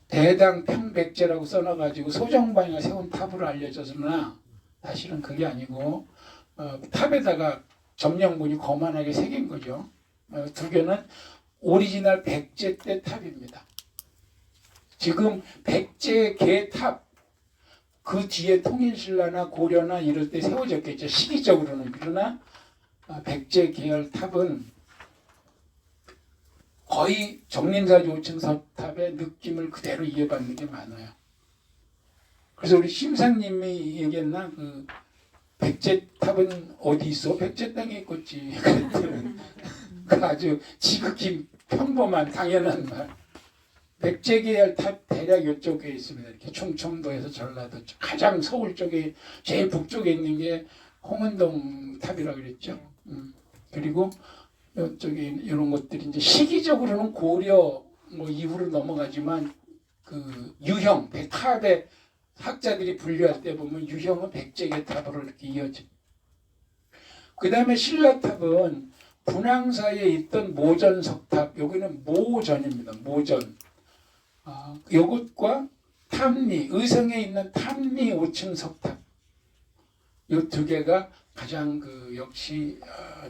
대당 평백제라고 써놔가지고 소정방이가 세운 탑으로 알려졌으나 사실은 그게 아니고 탑에다가 점령문이 거만하게 새긴 거죠. 두 개는 오리지널 백제 때 탑입니다. 지금 백제 개탑 그 뒤에 통일신라나 고려나 이럴 때 세워졌겠죠. 시기적으로는. 그러나 백제 계열 탑은 거의 정림사 조층 서탑의 느낌을 그대로 이어받는 게 많아요. 그래서 우리 심사님이 얘기했나 그 백제 탑은 어디 있어? 백제 땅에 있겠지. 그랬더니 그 아주 지극히 평범한 당연한 말. 백제 계열 탑 대략 이쪽에 있습니다. 이렇게 충청도에서 전라도 쪽 가장 서울 쪽에 제일 북쪽에 있는 게 홍은동 탑이라고 그랬죠. 그리고 이쪽에 이런 것들이 이제 시기적으로는 고려 뭐 이후로 넘어가지만 그 유형 탑의 학자들이 분류할 때 보면 유형은 백제계 탑으로 이렇게 이어져. 그 다음에 신라탑은 분황사에 있던 모전석탑, 여기는 모전입니다. 모전. 요것과 탐리, 의성에 있는 탐리 5층 석탑. 요 두 개가 가장 그 역시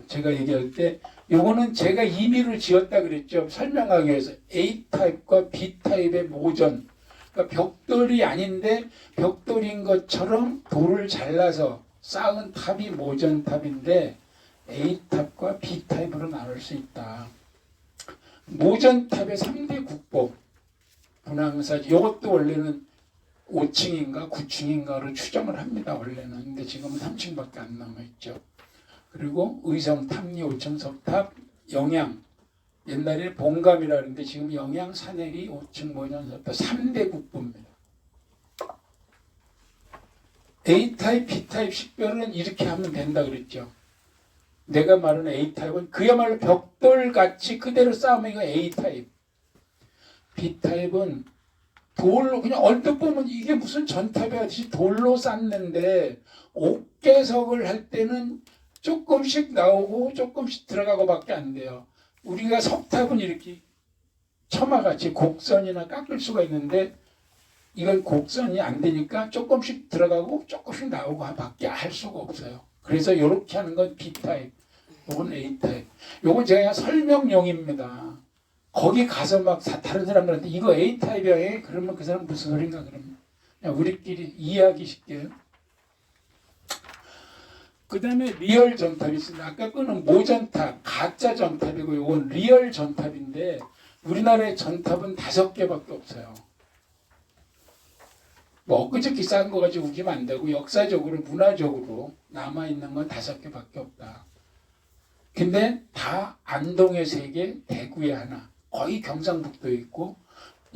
제가 얘기할 때 요거는 제가 임의로 지었다 그랬죠. 설명하기 위해서 A타입과 B타입의 모전. 그러니까 벽돌이 아닌데 벽돌인 것처럼 돌을 잘라서 쌓은 탑이 모전탑인데 A탑과 B타입으로 나눌 수 있다. 모전탑의 3대 국보 분황사 이것도 원래는 5층인가 9층인가로 추정을 합니다. 원래는. 근데 지금은 3층밖에 안 남아있죠. 그리고 의성 탐리 5층 석탑 영양 옛날에 봉감이라 그러는데 지금 영양 사내리 5층 모전석탑 3대 국보입니다. A타입 B타입 식별은 이렇게 하면 된다 그랬죠. 내가 말하는 A타입은 그야말로 벽돌같이 그대로 쌓으면 이거 A타입. B타입은 돌로 그냥 얼핏 보면 이게 무슨 전탑이 하듯이 돌로 쌓는데 옥계석을 할 때는 조금씩 나오고 조금씩 들어가고 밖에 안 돼요. 우리가 석탑은 이렇게 처마같이 곡선이나 깎을 수가 있는데 이건 곡선이 안 되니까 조금씩 들어가고 조금씩 나오고 밖에 할 수가 없어요. 그래서 이렇게 하는 건 B타입, 이건 A타입. 이건 제가 설명용입니다. 거기 가서 막 다른 사람들한테 이거 A타입이야. 그러면 그 사람 무슨 소린가 그러면 그냥 우리끼리 이해하기 쉽게. 그 다음에 리얼 전탑이 있습니다. 아까 거는 모전탑, 가짜 전탑이고 이건 리얼 전탑인데 우리나라의 전탑은 5개밖에 없어요. 뭐 엊그저께 쌓은 거 가지고 우기면 안 되고 역사적으로 문화적으로 남아있는 건 5개밖에 없다. 근데 다 안동에 3개, 대구에 하나, 거의 경상북도에 있고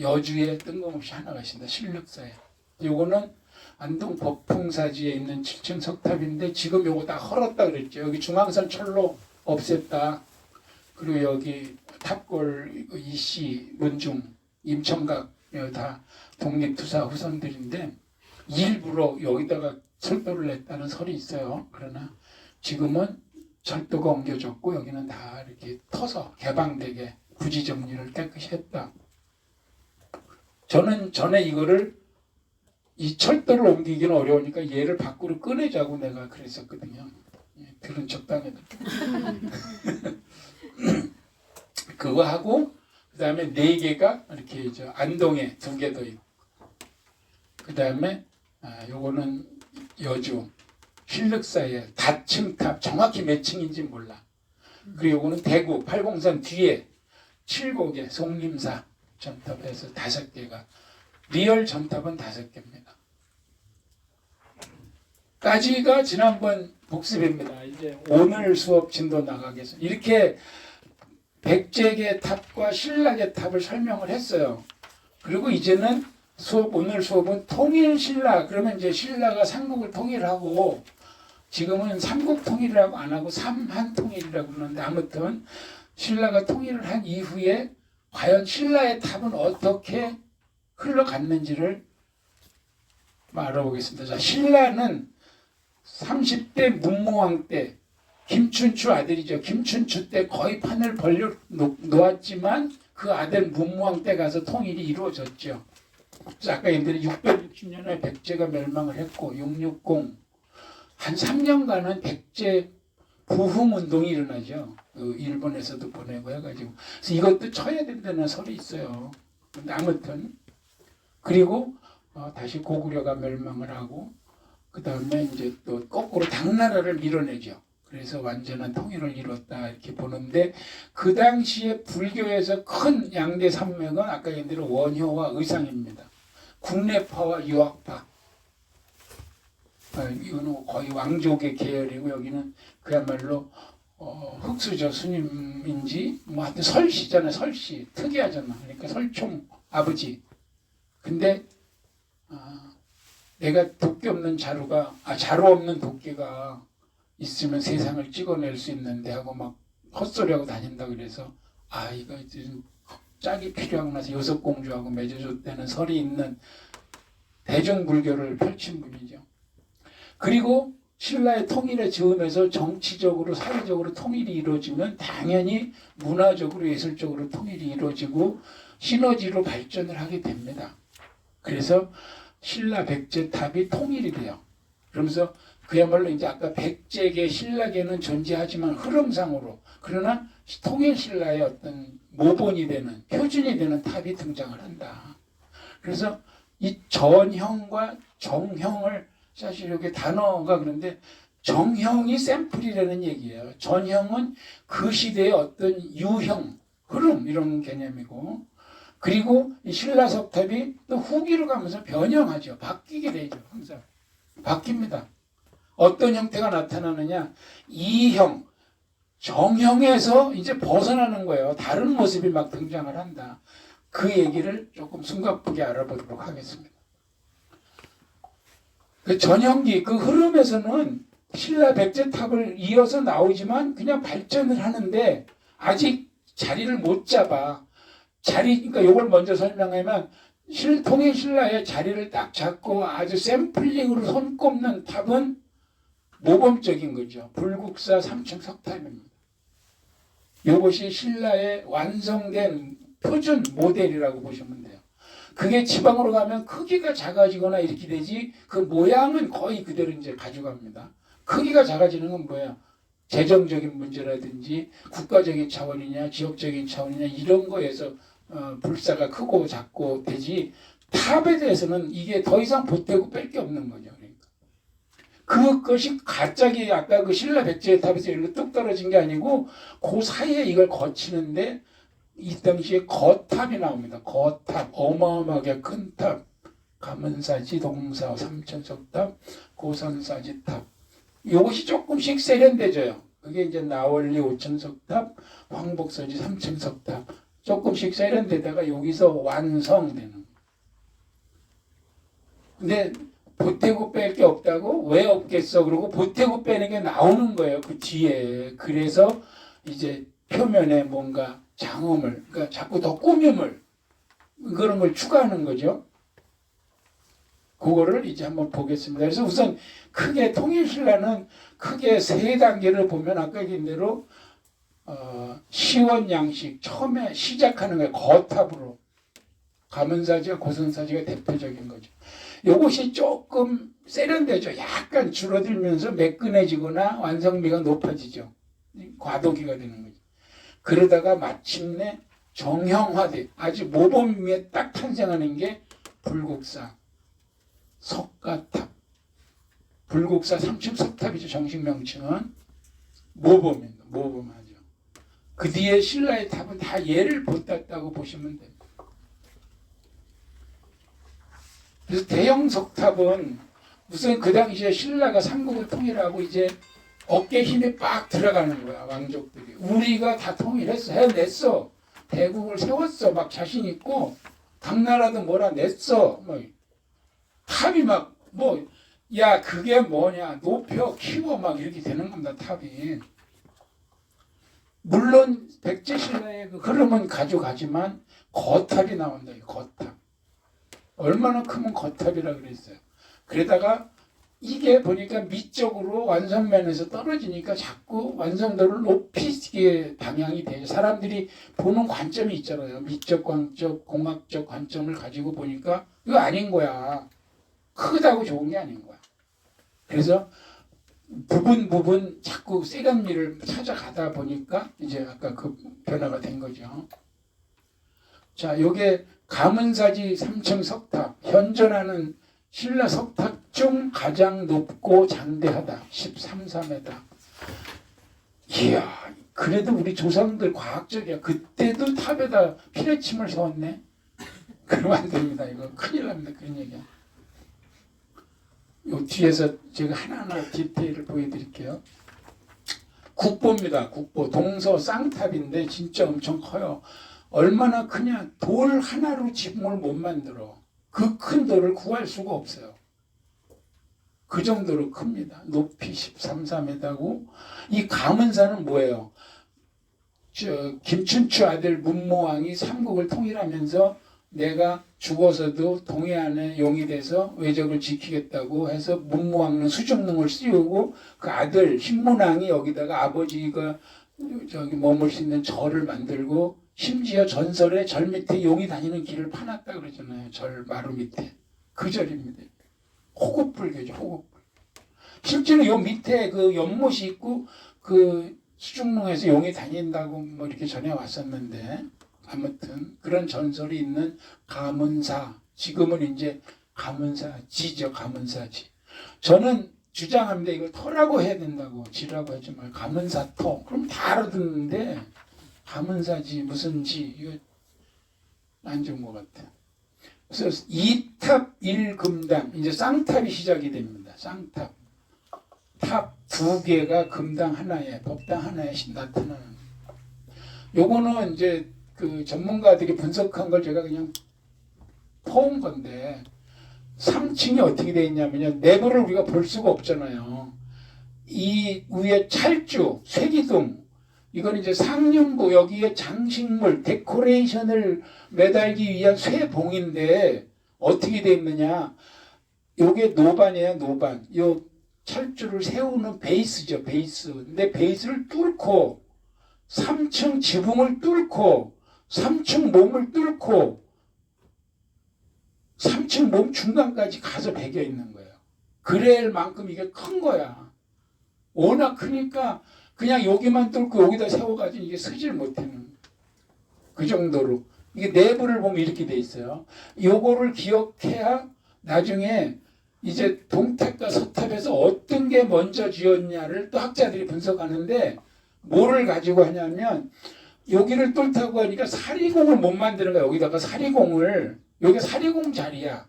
여주에 뜬금없이 하나가 있습니다. 신륵사에. 요거는 안동 법풍사지에 있는 7층 석탑인데 지금 요거 다 헐었다 그랬죠. 여기 중앙선 철로 없앴다. 그리고 여기 탑골 이씨, 문중, 임청각 다 독립투사 후손들인데 일부러 여기다가 철도를 냈다는 설이 있어요. 그러나 지금은 철도가 옮겨졌고 여기는 다 이렇게 터서 개방되게 부지 정리를 깨끗이 했다. 저는 전에 이거를 이 철도를 옮기기는 어려우니까 얘를 밖으로 꺼내자고 내가 그랬었거든요. 들은 적당해도. 그거 하고 그 다음에 4개가 이렇게 안동에 2개 더 있고 그 다음에 요거는 여주 신륵사에 다층탑 정확히 몇 층인지 몰라. 그리고 요거는 대구 803 뒤에 7곡에 송림사 전탑에서 5개가 리얼 전탑은 5개입니다. 까지가 지난번 복습입니다. 이제 오늘 수업 진도 나가겠습니다. 이렇게 백제계 탑과 신라계 탑을 설명을 했어요. 그리고 이제는 오늘 수업은 통일신라. 그러면 이제 신라가 삼국을 통일하고 지금은 삼국 통일이라고 안 하고 삼한 통일이라고 그러는데 아무튼 신라가 통일을 한 이후에 과연 신라의 탑은 어떻게 흘러갔는지를 알아보겠습니다. 자, 신라는 30대 문무왕 때 김춘추 아들이죠. 김춘추 때 거의 판을 벌려 놓았지만 그 아들 문무왕 때 가서 통일이 이루어졌죠. 그래서 아까 얘기한 660년에 백제가 멸망을 했고 660 한 3년간은 백제 부흥운동이 일어나죠. 그 일본에서도 보내고 해가지고 그래서 이것도 쳐야 된다는 설이 있어요. 근데 아무튼 그리고 다시 고구려가 멸망을 하고 그 다음에 이제 또 거꾸로 당나라를 밀어내죠. 그래서 완전한 통일을 이뤘다 이렇게 보는데 그 당시에 불교에서 큰 양대 산맥은 아까 얘기한 대로 원효와 의상입니다. 국내파와 유학파. 이거는 거의 왕족의 계열이고 여기는 그야말로 흑수저 스님인지 뭐 하여튼 설씨잖아요. 설씨 특이하잖아. 그러니까 설총 아버지. 근데 내가 도끼 없는 자루 없는 도끼가 있으면 세상을 찍어낼 수 있는데 하고 막 헛소리하고 다닌다 그래서 이거 좀 짝이 필요하고 나서 여섯공주하고 맺어줬다는 설이 있는 대중불교를 펼친 분이죠. 그리고 신라의 통일에 즈음해서 정치적으로 사회적으로 통일이 이루어지면 당연히 문화적으로 예술적으로 통일이 이루어지고 시너지로 발전을 하게 됩니다. 그래서 신라 백제 탑이 통일이 돼요. 그러면서 그야말로 이제 아까 백제계 신라계는 존재하지만 흐름상으로 그러나 통일 신라의 어떤 모본이 되는 표준이 되는 탑이 등장을 한다. 그래서 이 전형과 정형을 사실 여기 단어가 그런데 정형이 샘플이라는 얘기예요. 전형은 그 시대의 어떤 유형, 흐름 이런 개념이고 그리고 이 신라석탑이 또 후기로 가면서 변형하죠. 바뀌게 되죠. 항상 바뀝니다. 어떤 형태가 나타나느냐 이형, 정형에서 이제 벗어나는 거예요. 다른 모습이 막 등장을 한다. 그 얘기를 조금 숨가쁘게 알아보도록 하겠습니다. 그 전형기, 그 흐름에서는 신라 백제탑을 이어서 나오지만 그냥 발전을 하는데 아직 자리를 못 잡아. 그러니까 이걸 먼저 설명하면 통일 신라의 자리를 딱 잡고 아주 샘플링으로 손꼽는 탑은 모범적인 거죠. 불국사 3층 석탑입니다. 이것이 신라의 완성된 표준 모델이라고 보시면 돼요. 그게 지방으로 가면 크기가 작아지거나 이렇게 되지 그 모양은 거의 그대로 이제 가져갑니다. 크기가 작아지는 건 뭐야? 재정적인 문제라든지 국가적인 차원이냐 지역적인 차원이냐 이런 거에서 불사가 크고 작고 되지 탑에 대해서는 이게 더 이상 보태고 뺄 게 없는 거죠. 그러니까 그것이 갑자기 아까 그 신라 백제의 탑에서 일로 뚝 떨어진 게 아니고 그 사이에 이걸 거치는데 이 당시에 거탑이 나옵니다. 거탑, 어마어마하게 큰 탑, 가문사지, 동사, 삼천석탑, 고선사지탑. 이것이 조금씩 세련돼져요. 그게 이제 나월리 5천석탑, 황복사지 3천석탑. 조금씩 세련되다가 여기서 완성되는. 근데 보태고 뺄 게 없다고? 왜 없겠어? 그러고 보태고 빼는 게 나오는 거예요. 그 뒤에. 그래서 이제 표면에 뭔가 장엄을, 그러니까 자꾸 더 꾸밈을 그런 걸 추가하는 거죠. 그거를 이제 한번 보겠습니다. 그래서 우선 크게 통일신라는 크게 세 단계를 보면 아까 얘기한 대로 시원양식 처음에 시작하는 거예요. 거탑으로 가문사지와 고선사지가 대표적인 거죠. 이것이 조금 세련되죠. 약간 줄어들면서 매끈해지거나 완성미가 높아지죠. 과도기가 되는 거죠. 그러다가 마침내 정형화돼 아주 모범 위에 딱 탄생하는 게 불국사 석가탑, 불국사 3층 석탑이죠. 정식 명칭은 모범입니다. 모범하죠. 그 뒤에 신라의 탑은 다 얘를 보탰다고 보시면 됩니다. 그래서 대형 석탑은 우선 그 당시에 신라가 삼국을 통일하고 이제 어깨 힘이 빡 들어가는 거야. 왕족들이 우리가 다 통일했어, 해냈어, 대국을 세웠어, 막 자신 있고 당나라도 몰아냈어. 뭐 탑이 막 뭐 야 그게 뭐냐 높여 키워 막 이렇게 되는 겁니다. 탑이 물론 백제신라의 그 흐름은 가져가지만 거탑이 나온다. 이 거탑 얼마나 크면 거탑이라 그랬어요. 그러다가 이게 보니까 미적으로 완성면에서 떨어지니까 자꾸 완성도를 높이게 방향이 돼요. 사람들이 보는 관점이 있잖아요. 미적 관점, 공학적 관점을 가지고 보니까 이거 아닌 거야. 크다고 좋은 게 아닌 거야. 그래서 부분 자꾸 세간미를 찾아가다 보니까 이제 아까 그 변화가 된 거죠. 자, 요게 가문사지 3층 석탑, 현존하는 신라 석탑 중 가장 높고 장대하다. 13m. 이야, 그래도 우리 조상들 과학적이야. 그때도 탑에다 피레침을 세웠네. 그러면 안 됩니다. 이거 큰일 납니다. 그런 얘기야. 요 뒤에서 제가 하나하나 디테일을 보여드릴게요. 국보입니다. 국보. 동서 쌍탑인데 진짜 엄청 커요. 얼마나 크냐. 돌 하나로 지붕을 못 만들어. 그 큰 돌을 구할 수가 없어요. 그 정도로 큽니다. 높이 13m고 이 가문사는 뭐예요? 김춘추 아들 문모왕이 삼국을 통일하면서 내가 죽어서도 동해안에 용이 돼서 외적을 지키겠다고 해서 문무왕은 수중릉을 씌우고 그 아들 신문왕이 여기다가 아버지가 저기 머물 수 있는 절을 만들고 심지어 전설에 절 밑에 용이 다니는 길을 파놨다 그러잖아요. 절 마루 밑에. 그 절입니다. 호국불교죠. 호국불. 실제로 요 밑에 그 연못이 있고 그 수중릉에서 용이 다닌다고 뭐 이렇게 전해 왔었는데 아무튼 그런 전설이 있는 가문사, 지금은 이제 가문사지죠. 가문사지. 저는 주장합니다. 이걸 터라고 해야 된다고. 지라고 하지 말고 가문사터. 그럼 다 알아듣는데 가문사지 무슨 지 이거 안 좋은 것 같아. 그래서 2탑 1금당 이제 쌍탑이 시작이 됩니다. 쌍탑. 탑 2개가 금당 하나에 법당 하나에 나타나는. 요거는 이제 그 전문가들이 분석한 걸 제가 그냥 퍼온 건데 3층이 어떻게 되어 있냐면요. 내부를 우리가 볼 수가 없잖아요. 이 위에 찰주, 쇠기둥 이건 이제 상륜부 여기에 장식물, 데코레이션을 매달기 위한 쇠봉인데 어떻게 되어 있느냐. 요게 노반이에요. 노반. 요 철줄을 세우는 베이스죠. 베이스. 근데 베이스를 뚫고 3층 지붕을 뚫고 3층 몸을 뚫고 3층 몸 중간까지 가서 배겨 있는 거예요. 그럴 만큼 이게 큰 거야. 워낙 크니까 그냥 여기만 뚫고 여기다 세워가지고 이게 서질 못하는 그 정도로. 이게 내부를 보면 이렇게 돼 있어요. 요거를 기억해야 나중에 이제 동탑과 서탑에서 어떤 게 먼저 지었냐를 또 학자들이 분석하는데 뭐를 가지고 하냐면 여기를 뚫다고 하니까 사리공을 못 만드는 거야. 여기다가 사리공을. 여기 사리공 자리야.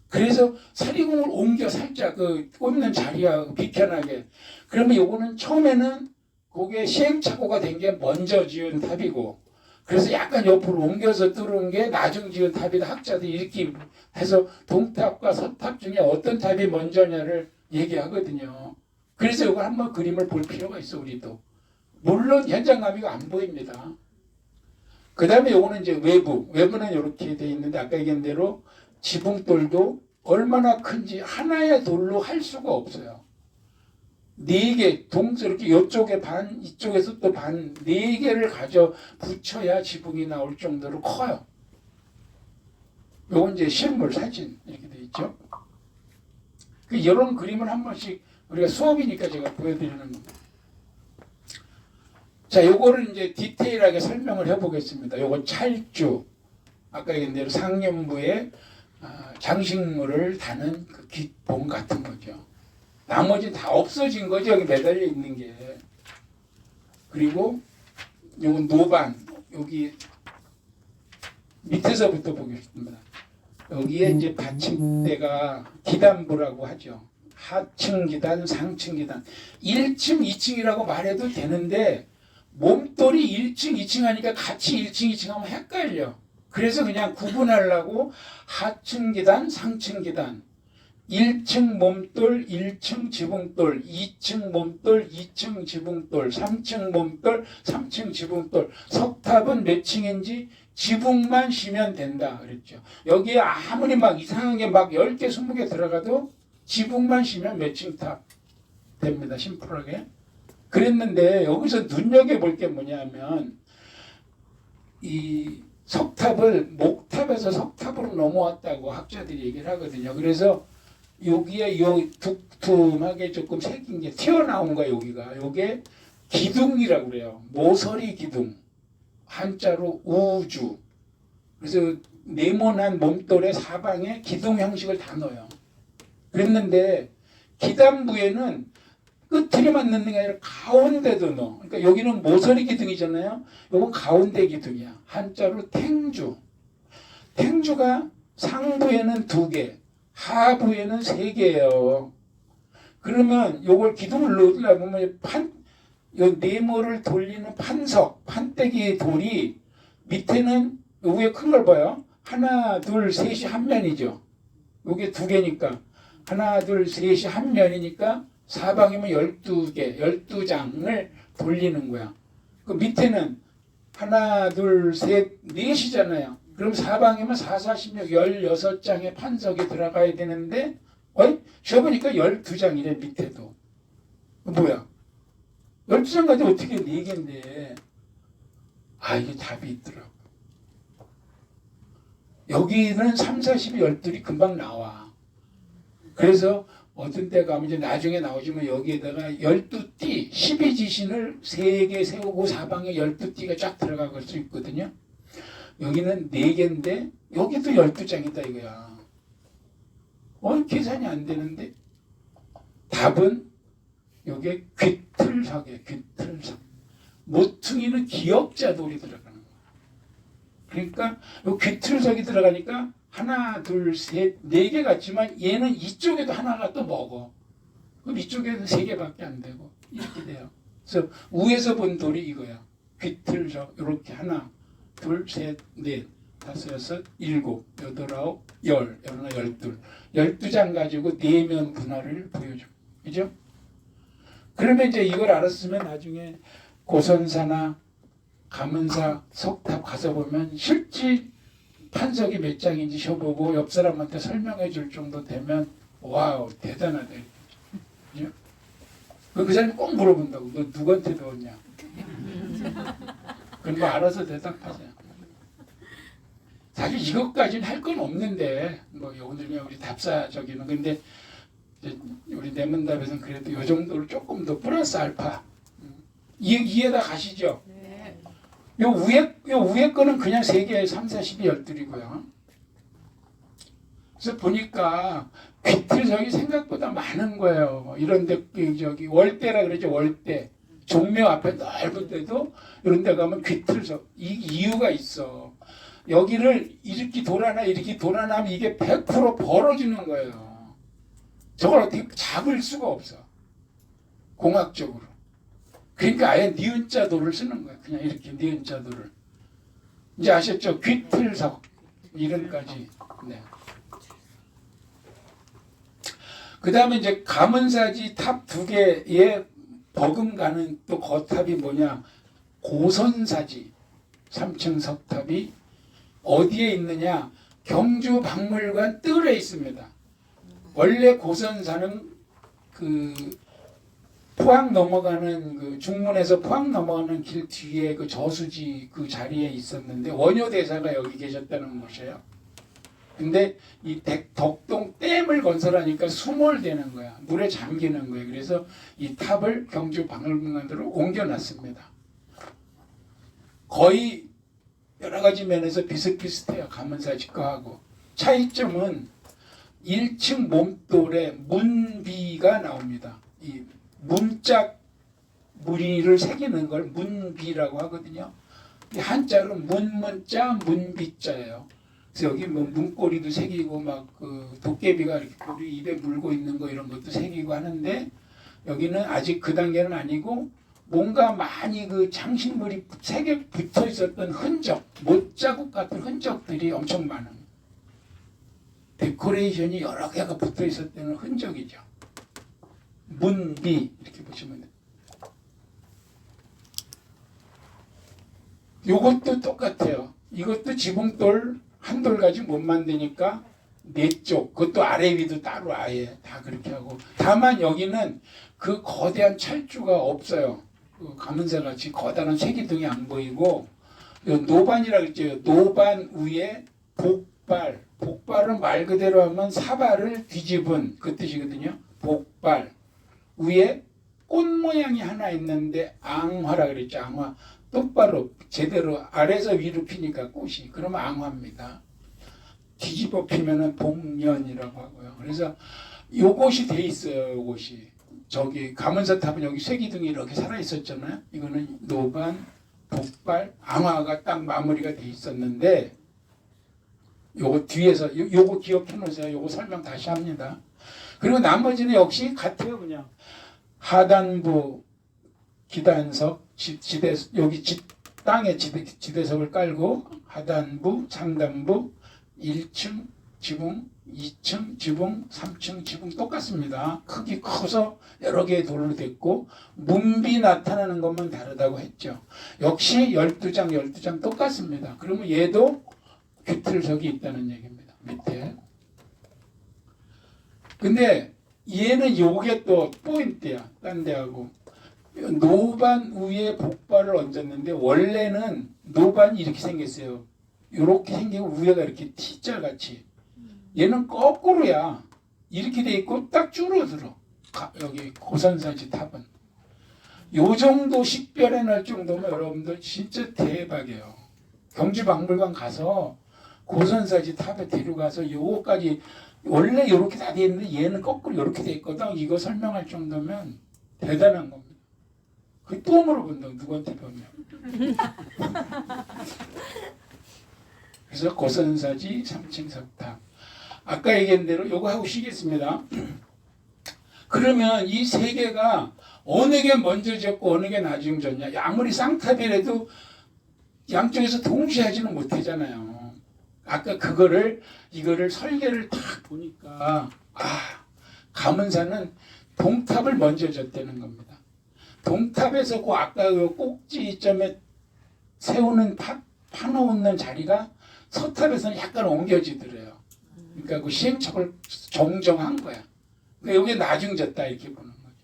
그래서 사리공을 옮겨 살짝 그 꽂는 자리야. 비편하게. 그러면 요거는 처음에는 그게 시행착오가 된 게 먼저 지은 탑이고 그래서 약간 옆으로 옮겨서 뚫은 게 나중 지은 탑이다. 학자들이 이렇게 해서 동탑과 서탑 중에 어떤 탑이 먼저냐를 얘기하거든요. 그래서 이걸 한번 그림을 볼 필요가 있어. 우리도. 물론 현장감이 안 보입니다. 그 다음에 요거는 이제 외부. 외부는 이렇게 돼 있는데 아까 얘기한 대로 지붕돌도 얼마나 큰지 하나의 돌로 할 수가 없어요. 4개, 동서 이렇게 이쪽에 반, 이쪽에서 또 반, 4개를 가져 붙여야 지붕이 나올 정도로 커요. 요건 이제 실물 사진 이렇게 돼 있죠. 이런 그림을 한 번씩 우리가 수업이니까 제가 보여드리는 겁니다. 자, 요거를 이제 디테일하게 설명을 해보겠습니다. 요건 찰주. 아까 얘기한 대로 상년부에 장식물을 다는 그 깃봉 같은 거죠. 나머지 다 없어진 거죠. 여기 매달려 있는 게. 그리고 요건 노반. 여기 밑에서부터 보겠습니다. 여기에 이제 받침대가 기단부라고 하죠. 하층 기단, 상층 기단. 1층, 2층이라고 말해도 되는데 몸돌이 1층, 2층 하니까 같이 1층, 2층 하면 헷갈려. 그래서 그냥 구분하려고 하층 기단, 상층 기단. 1층 몸돌, 1층 지붕돌, 2층 몸돌, 2층 지붕돌, 3층 몸돌, 3층 지붕돌. 석탑은 몇 층인지 지붕만 쉬면 된다 그랬죠. 여기에 아무리 막 이상한 게 막 10개, 20개 들어가도 지붕만 씌면 매칭탑 됩니다. 심플하게. 그랬는데 여기서 눈여겨볼 게 뭐냐면 이 석탑을 목탑에서 석탑으로 넘어왔다고 학자들이 얘기를 하거든요. 그래서 여기에 요 둑툼하게 조금 새긴 게 튀어나온 거야. 여기가 요게 기둥이라고 그래요. 모서리 기둥, 한자로 우주. 그래서 네모난 몸돌의 사방에 기둥 형식을 다 넣어요. 그랬는데 기단부에는 끝에만 넣는 게 아니라 가운데도 넣어. 그러니까 여기는 모서리 기둥이잖아요. 이건 가운데 기둥이야. 한자로 탱주. 탱주가 상부에는 2개, 하부에는 3개예요. 그러면 요걸 기둥을 넣으려면 요 네모를 돌리는 판석, 판때기 돌이 밑에는 위에 큰 걸 봐요. 하나, 둘, 셋이 한 면이죠. 요게 2개니까 하나, 둘, 셋이 한 면이니까 사방이면 12개, 12장을 돌리는 거야. 그 밑에는 하나, 둘, 셋, 넷이잖아요. 그럼 사방이면 4, 46, 16장의 판석이 들어가야 되는데 쉬어보니까 12장이래 밑에도. 뭐야? 12장 가지고 어떻게 4개인데 이게 답이 있더라고. 여기는 3, 40이 12이 금방 나와. 그래서 어떤 때 가면 이제 나중에 나오지만 여기에다가 12띠, 12지신을 3개 세우고 사방에 12띠가 쫙 들어갈 수 있거든요. 여기는 4개인데 여기도 12장이다 이거야. 계산이 안 되는데 답은 여기에 귀틀석이에요. 귀틀석. 모퉁이는 기역자돌이 들어가는 거야. 그러니까 요 귀틀석이 들어가니까 하나, 둘, 셋, 4개 같지만 얘는 이쪽에도 하나가 또 먹어. 그럼 이쪽에는 3개밖에 안 되고 이렇게 돼요. 그래서 위에서 본 돌이 이거야. 귀틀석 이렇게 하나, 둘, 셋, 넷, 다섯, 여섯, 일곱, 여덟, 아홉, 열, 열하나, 12. 12장 가지고 내면 분할을 보여줘. 그죠? 그러면 이제 이걸 알았으면 나중에 고선사나 가문사, 석탑 가서 보면 실제 판석이 몇 장인지 쉬어보고 옆 사람한테 설명해 줄 정도 되면 와우 대단하다. 그죠? 그 사람이 꼭 물어본다고. 너 누구한테 배웠냐? 그런 거 알아서 대답하세요. 사실 이것까지는 할 건 없는데 오늘 그냥 우리 답사적이는 근데 우리 내문답에서는 그래도 이 정도를 조금 더 플러스 알파 이해다 가시죠? 네. 요 위에 거는 그냥 3개에 3, 4, 12, 12이고요. 그래서 보니까 귀틀석이 생각보다 많은 거예요. 이런데 월대라 그러죠. 월대. 종묘 앞에 넓은 데도 이런 데 가면 귀틀석. 이유가 있어. 여기를 이렇게 돌아나 하면 이게 100% 벌어지는 거예요. 저걸 어떻게 잡을 수가 없어. 공학적으로. 그러니까 아예 니은자 돌을 쓰는 거야. 그냥 이렇게 니은자 돌을. 이제 아셨죠? 귀틀석 이름까지. 네. 그 다음에 이제 가문사지 탑 2개에 버금가는 또 거탑이 뭐냐? 고선사지 3층 석탑이 어디에 있느냐? 경주 박물관 뜰에 있습니다. 원래 고선사는 그 포항 넘어가는 그 중문에서 포항 넘어가는 길 뒤에 그 저수지 그 자리에 있었는데 원효 대사가 여기 계셨다는 것이에요. 근데 이 덕동 댐을 건설하니까 수몰되는 거야. 물에 잠기는 거예요. 그래서 이 탑을 경주 박물관으로 옮겨놨습니다. 거의 여러 가지 면에서 비슷비슷해요. 가문사지 거하고. 차이점은 1층 몸돌에 문비가 나옵니다. 이 문짝 무늬를 새기는 걸 문비라고 하거든요. 한자로 문문자 문비자예요. 그래서 여기 뭐 문고리도 새기고 막 그 도깨비가 이렇게 고리 입에 물고 있는 거 이런 것도 새기고 하는데 여기는 아직 그 단계는 아니고 뭔가 많이 그 장식물이 새겨 붙어 있었던 흔적, 못자국 같은 흔적들이 엄청 많은 데코레이션이 여러 개가 붙어 있었던 흔적이죠. 문비 이렇게 보시면 돼요. 요것도 똑같아요. 이것도 지붕돌 한 돌 가지고 못 만드니까 네 쪽, 그것도 아래 위도 따로 아예 다 그렇게 하고, 다만 여기는 그 거대한 철주가 없어요. 그 가문사 같이 거대한 세기둥이 안 보이고, 요 노반이라고 했죠. 노반 위에 복발, 복발은 말 그대로 하면 사발을 뒤집은 그 뜻이거든요. 복발 위에 꽃 모양이 하나 있는데 앙화라 그랬죠. 앙화. 똑바로 제대로 아래에서 위로 피니까 꽃이, 그러면 앙화입니다. 뒤집어 피면은 복년이라고 하고요. 그래서 요것이 돼 있어요. 요것이 저기 가문사탑은 여기 쇠기둥이 이렇게 살아 있었잖아요. 이거는 노반, 복발, 앙화가 딱 마무리가 돼 있었는데, 요거 뒤에서 요거 기억해 놓으세요. 요거 설명 다시 합니다. 그리고 나머지는 역시 같아요. 그냥 하단부 기단석, 여기 땅에 지대석을 깔고 하단부, 상단부, 1층 지붕, 2층 지붕, 3층 지붕 똑같습니다. 크기 커서 여러 개의 돌로 됐고, 문비 나타나는 것만 다르다고 했죠. 역시 12장 12장 똑같습니다. 그러면 얘도 규틀석이 있다는 얘기입니다. 밑에. 근데 얘는 요게 또 포인트야. 딴 데하고. 노반 위에 복발을 얹었는데, 원래는 노반이 이렇게 생겼어요. 이렇게 생기고 위에가 이렇게 T자 같이. 얘는 거꾸로야. 이렇게 돼 있고 딱 줄어들어. 여기 고선사지 탑은. 요 정도 식별해 낼 정도면 여러분들 진짜 대박이에요. 경주박물관 가서 고선사지 탑에 데려가서 요거까지, 원래 이렇게 다 돼 있는데 얘는 거꾸로 이렇게 돼 있거든. 이거 설명할 정도면 대단한 겁니다. 그 또 물어본다. 누구한테 배우냐. 그래서 고선사지 3층 석탑. 아까 얘기한 대로 요거 하고 쉬겠습니다. 그러면 이 세 개가 어느 게 먼저 졌고 어느 게 나중 졌냐. 아무리 쌍탑이라도 양쪽에서 동시에 하지는 못하잖아요. 아까 이거를 설계를 딱 보니까, 가문사는 동탑을 먼저 졌다는 겁니다. 동탑에서 그 아까 그 꼭지점에 세우는 파놓는 자리가 서탑에서는 약간 옮겨지더래요. 그러니까 그 시행착오를 정정한 거야. 그러니까 이게 나중졌다 이렇게 보는 거죠.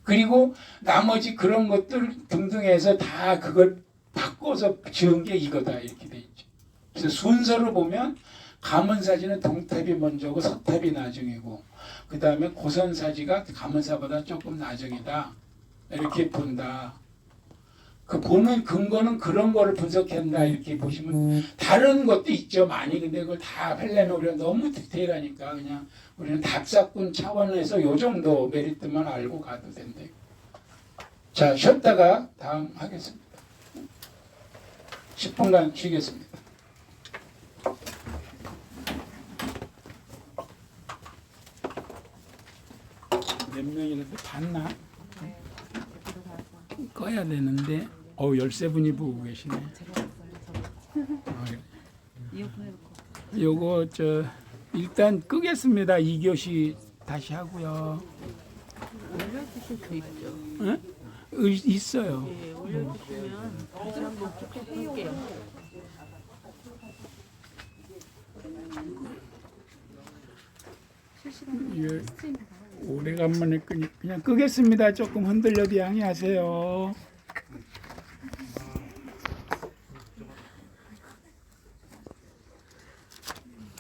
그리고 나머지 그런 것들 등등 해서 다 그걸 바꿔서 지은 게 이거다 이렇게 돼 있죠. 그래서 순서로 보면 가문사지는 동탑이 먼저고 서탑이 나중이고, 그 다음에 고선사지가 가문사보다 조금 나중이다 이렇게 본다. 그 보는 근거는 그런 거를 분석한다 이렇게 보시면, 다른 것도 있죠 많이. 근데 그걸 다 하려면 우리가 너무 디테일하니까 그냥 우리는 답사꾼 차원에서 요 정도 메리트만 알고 가도 된대. 자, 쉬었다가 다음 하겠습니다. 10분간 쉬겠습니다. 몇 명이라도 봤나? 꺼야 되는데 13분이 보고 계시네. 요거 일단 끄겠습니다. 2교시 다시 하고요. 올려주실 수 있죠. 응? 있어요. 예, 올려주시면 다시 한번 쭉 해볼게요. 이게 오래간만에 끄니 그냥 끄겠습니다. 조금 흔들려도 양해하세요.